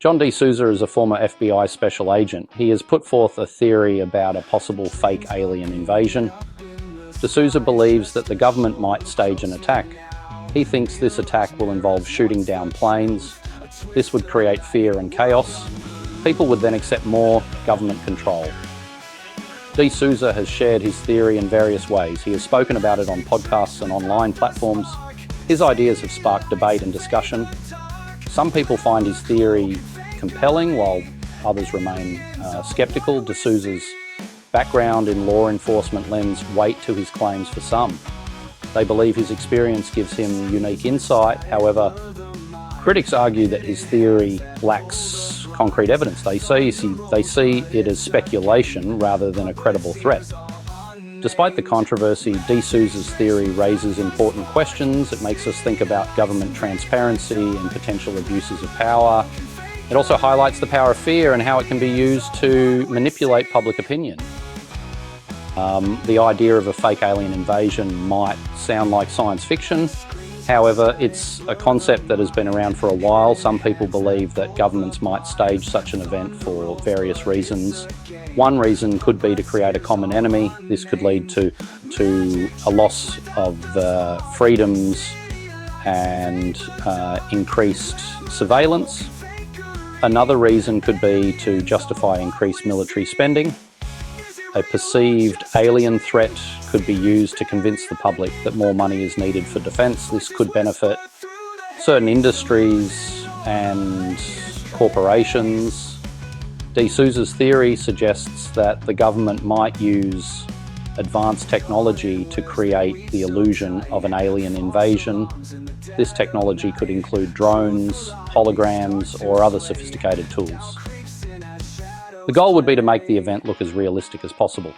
John D. Souza is a former FBI special agent. He has put forth a theory about a possible fake alien invasion. D'Souza believes that the government might stage an attack. He thinks this attack will involve shooting down planes. This would create fear and chaos. People would then accept more government control. D'Souza has shared his theory in various ways. He has spoken about it on podcasts and online platforms. His ideas have sparked debate and discussion. Some people find his theory compelling, while others remain skeptical. D'Souza's background in law enforcement lends weight to his claims for some. They believe his experience gives him unique insight. However, critics argue that his theory lacks concrete evidence. They see it as speculation rather than a credible threat. Despite the controversy, D'Souza's theory raises important questions. It makes us think about government transparency and potential abuses of power. It also highlights the power of fear and how it can be used to manipulate public opinion. The idea of a fake alien invasion might sound like science fiction. However, it's a concept that has been around for a while. Some people believe that governments might stage such an event for various reasons. One reason could be to create a common enemy. This could lead to a loss of freedoms and increased surveillance. Another reason could be to justify increased military spending. A perceived alien threat could be used to convince the public that more money is needed for defence. This could benefit certain industries and corporations. D'Souza's theory suggests that the government might use advanced technology to create the illusion of an alien invasion. This technology could include drones, holograms, or other sophisticated tools. The goal would be to make the event look as realistic as possible.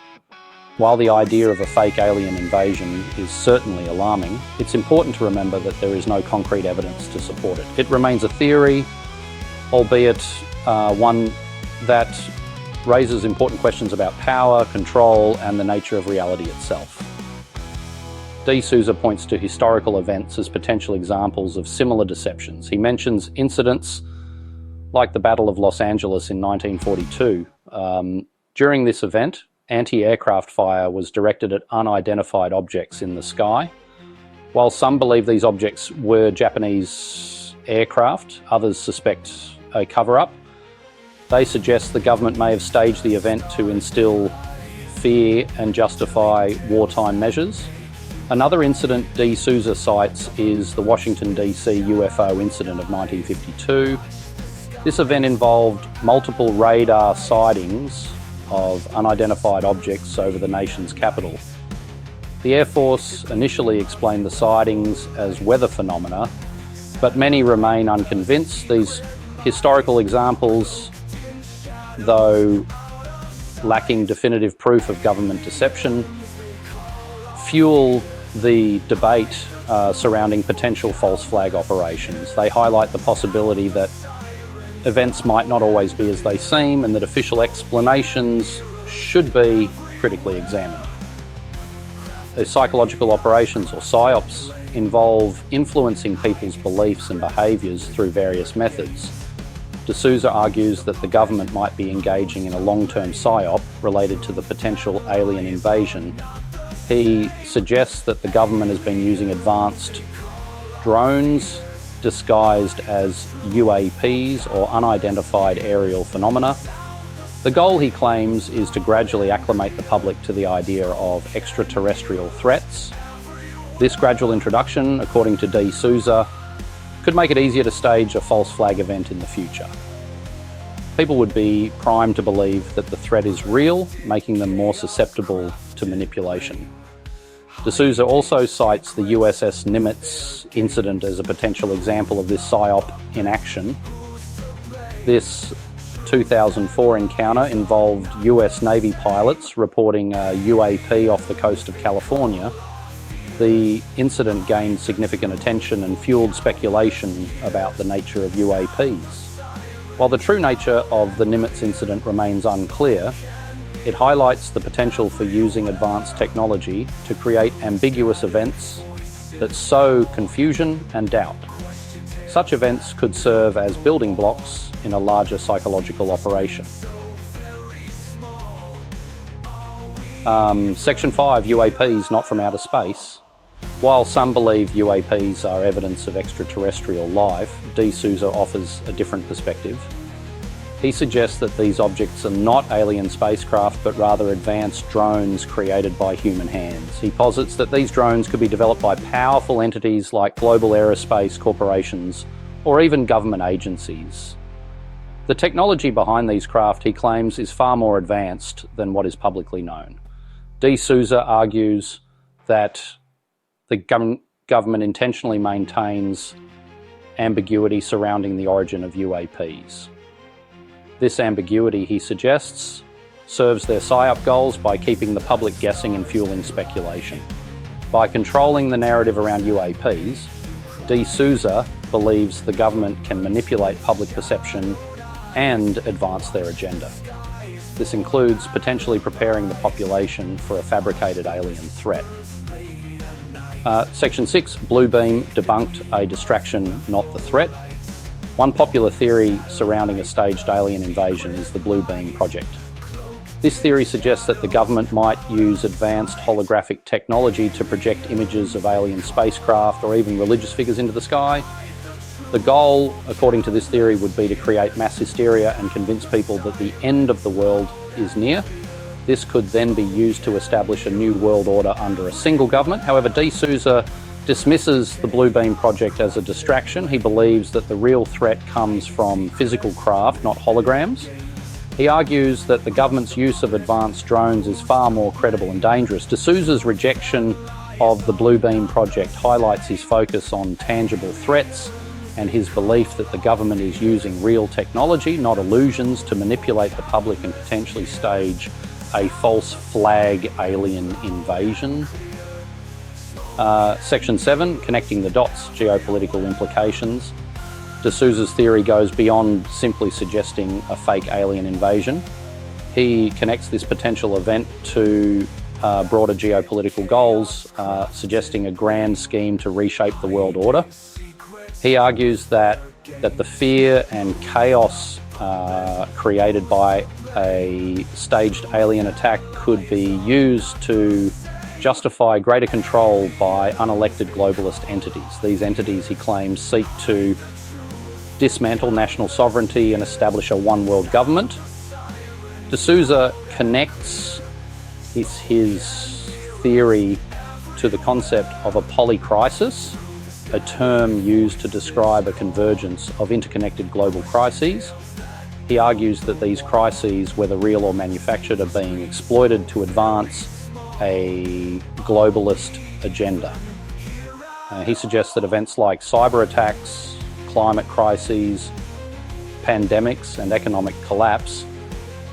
While the idea of a fake alien invasion is certainly alarming, it's important to remember that there is no concrete evidence to support it. It remains a theory, albeit one that raises important questions about power, control, and the nature of reality itself. D'Souza points to historical events as potential examples of similar deceptions. He mentions incidents like the Battle of Los Angeles in 1942. During this event, anti-aircraft fire was directed at unidentified objects in the sky. While some believe these objects were Japanese aircraft, others suspect a cover-up. They suggest the government may have staged the event to instill fear and justify wartime measures. Another incident D'Souza cites is the Washington, D.C. UFO incident of 1952. This event involved multiple radar sightings of unidentified objects over the nation's capital. The Air Force initially explained the sightings as weather phenomena, but many remain unconvinced. These historical examples, though lacking definitive proof of government deception, fuel the debate surrounding potential false flag operations. They highlight the possibility that events might not always be as they seem, and that official explanations should be critically examined. The psychological operations, or psyops, involve influencing people's beliefs and behaviours through various methods. D'Souza argues that the government might be engaging in a long-term psyop related to the potential alien invasion. He suggests that the government has been using advanced drones disguised as UAPs, or unidentified aerial phenomena. The goal, he claims, is to gradually acclimate the public to the idea of extraterrestrial threats. This gradual introduction, according to D'Souza, could make it easier to stage a false flag event in the future. People would be primed to believe that the threat is real, making them more susceptible to manipulation. D'Souza also cites the USS Nimitz incident as a potential example of this psyop in action. This 2004 encounter involved US Navy pilots reporting a UAP off the coast of California. The incident gained significant attention and fueled speculation about the nature of UAPs. While the true nature of the Nimitz incident remains unclear, it highlights the potential for using advanced technology to create ambiguous events that sow confusion and doubt. Such events could serve as building blocks in a larger psychological operation. Section 5, UAPs not from outer space. While some believe UAPs are evidence of extraterrestrial life, D. Souza offers a different perspective. He suggests that these objects are not alien spacecraft, but rather advanced drones created by human hands. He posits that these drones could be developed by powerful entities like global aerospace corporations or even government agencies. The technology behind these craft, he claims, is far more advanced than what is publicly known. D. Souza argues that the government intentionally maintains ambiguity surrounding the origin of UAPs. This ambiguity, he suggests, serves their psyop goals by keeping the public guessing and fueling speculation. By controlling the narrative around UAPs, D. Souza believes the government can manipulate public perception and advance their agenda. This includes potentially preparing the population for a fabricated alien threat. Section 6, Blue Beam debunked, a distraction, not the threat. One popular theory surrounding a staged alien invasion is the Blue Beam project. This theory suggests that the government might use advanced holographic technology to project images of alien spacecraft or even religious figures into the sky. The goal, according to this theory, would be to create mass hysteria and convince people that the end of the world is near. This could then be used to establish a new world order under a single government. However, D. Souza dismisses the Blue Beam project as a distraction. He believes that the real threat comes from physical craft, not holograms. He argues that the government's use of advanced drones is far more credible and dangerous. De Souza's rejection of the Blue Beam project highlights his focus on tangible threats and his belief that the government is using real technology, not illusions, to manipulate the public and potentially stage a false flag alien invasion. Section 7, connecting the dots, geopolitical implications. De Souza's theory goes beyond simply suggesting a fake alien invasion. He connects this potential event to broader geopolitical goals, suggesting a grand scheme to reshape the world order. He argues that the fear and chaos created by a staged alien attack could be used to justify greater control by unelected globalist entities. These entities, he claims, seek to dismantle national sovereignty and establish a one-world government. De Souza connects his theory to the concept of a polycrisis, a term used to describe a convergence of interconnected global crises. He argues that these crises, whether real or manufactured, are being exploited to advance a globalist agenda. He suggests that events like cyber attacks, climate crises, pandemics, and economic collapse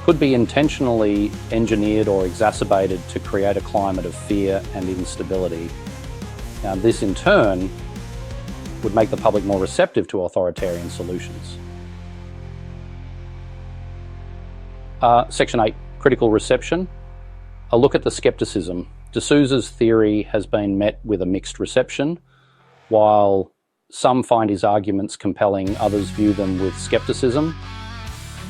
could be intentionally engineered or exacerbated to create a climate of fear and instability. Now, this in turn would make the public more receptive to authoritarian solutions. Section 8, critical reception. A look at the skepticism. De Souza's theory has been met with a mixed reception. While some find his arguments compelling, others view them with skepticism.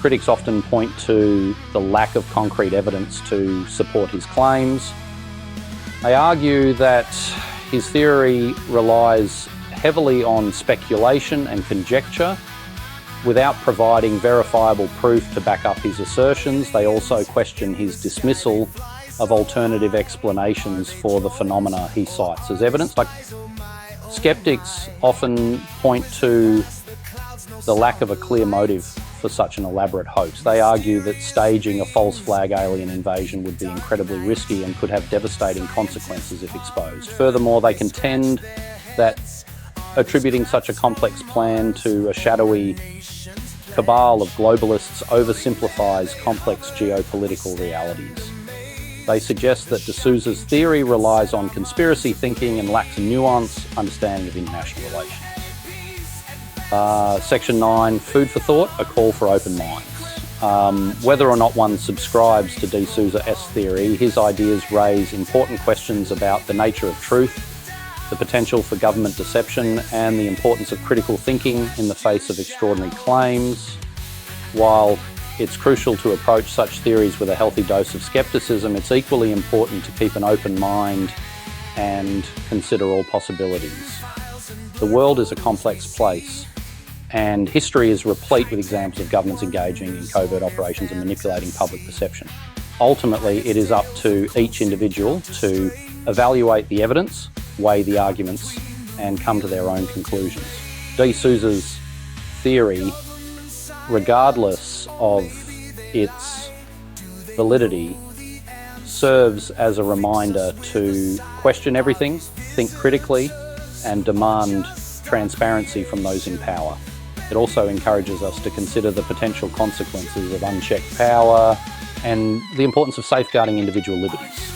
Critics often point to the lack of concrete evidence to support his claims. They argue that his theory relies heavily on speculation and conjecture without providing verifiable proof to back up his assertions. They also question his dismissal of alternative explanations for the phenomena he cites as evidence. Like, skeptics often point to the lack of a clear motive for such an elaborate hoax. They argue that staging a false flag alien invasion would be incredibly risky and could have devastating consequences if exposed. Furthermore, they contend that attributing such a complex plan to a shadowy cabal of globalists oversimplifies complex geopolitical realities. They suggest that De Souza's theory relies on conspiracy thinking and lacks a nuanced understanding of international relations. Section 9, food for thought, a call for open minds. Whether or not one subscribes to De Souza's theory, his ideas raise important questions about the nature of truth, the potential for government deception, and the importance of critical thinking in the face of extraordinary claims. While it's crucial to approach such theories with a healthy dose of skepticism, it's equally important to keep an open mind and consider all possibilities. The world is a complex place, and history is replete with examples of governments engaging in covert operations and manipulating public perception. Ultimately, it is up to each individual to evaluate the evidence, weigh the arguments, and come to their own conclusions. D. Souza's theory, regardless of its validity, serves as a reminder to question everything, think critically, and demand transparency from those in power. It also encourages us to consider the potential consequences of unchecked power and the importance of safeguarding individual liberties.